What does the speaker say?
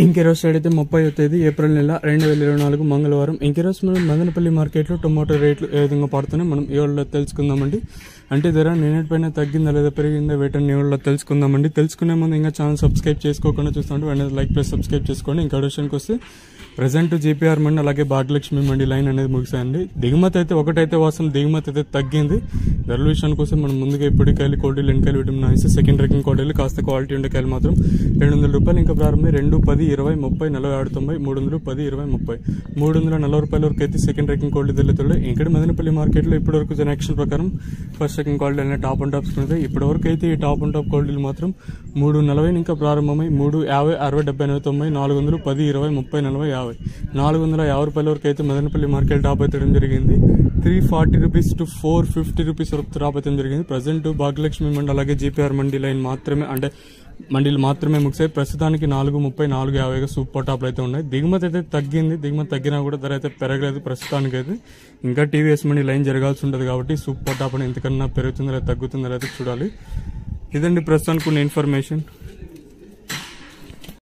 ఇంకెరోజు side అయితే 30వ తేదీ April నెల 2024 మంగళవారం. ఇంకెరోజు మనం మదనపల్లి మార్కెట్లో టొమాటో రేట్లు ఏ విధంగా పడుతున్నాయి మనం ఈ వాళ్ళలో తెలుసుకుందామండి. అంటే ధర నిన్నటిపైన తగ్గిందా లేదా పెరిగిందా వేటని ఈ వాళ్ళలో తెలుసుకుందామండి. తెలుసుకునే ముందు ఇంకా ఛానల్ సబ్స్క్రైబ్ చేసుకోకుండా చూస్తుంటే వెంటనే లైక్ ప్లస్ సబ్స్క్రైబ్ చేసుకోండి. ఇంకా విషయానికి వస్తే ప్రజెంట్ జీపీఆర్ మండి అలాగే భాగ్యలక్ష్మి మండి లైన్ అనేది ముగిసాయండి. దిగుమతి అయితే ఒకటైతే వాసన దిగుమతి అయితే తగ్గింది. ధరల విషయానికి వస్తే మనం ముందుగా ఇప్పటికాయలు కోటీలు ఎంకాయలు విటమిన్ ఐస్ సెకండ్ ర్యాంకింగ్ కోటీలు కాస్త క్వాలిటీ ఉండే కాయలు మాత్రం 200 రూపాయలు ఇంకా ప్రారంభమై 2, 10, 20, 30, 40, 6, 90, 300, 10, 20, 30, 340 రూపాయల వరకు అయితే సెకండ్ ర్యాంకింగ్ క్వాలిటీ తెలుగుతుంది. ఇక్కడ మదనపల్లి మార్కెట్లో ఇప్పటి వరకు జనరేషన్ ప్రకారం ఫస్ట్ సెకండ్ క్వాలిటీ అనే టాప్ అండ్ టాప్స్ ఉంటాయి. ఇప్పటి వరకు అయితే ఈ టాప్ అండ్ టాప్ క్వాలిటీలు మాత్రం 340 ఇంకా ప్రారంభమై 350, 60, 70, 80, 90, 400, 10, 20, 30, 40, 50, 450 రూపాయల వరకు అయితే మదనపల్లి మార్కెట్ టాప్ ఎత్తడం జరిగింది. 340 రూపీస్ టు 450 రూపీస్ వరకు టాప్ ఎత్తడం జరిగింది. ప్రజెంట్ భాగ్యలక్ష్మి మండి అలాగే జీపీఆర్ మండి లైన్ మాత్రమే అంటే మండీలు మాత్రమే ముగిసాయి. ప్రస్తుతానికి 430, 450 సూపర్ టాప్లు అయితే ఉన్నాయి. దిగుమతి అయితే తగ్గింది. దిగుమతి తగ్గినా కూడా ధర అయితే పెరగలేదు ప్రస్తుతానికి అయితే. ఇంకా టీవీఎస్ మండి లైన్ జరగాల్సి ఉంటుంది కాబట్టి సూపర్ టాప్ అని ఎంతకన్నా పెరుగుతుందో లేదా తగ్గుతుందో అయితే చూడాలి. ఇదండి ప్రస్తుతానికి ఉన్న ఇన్ఫర్మేషన్.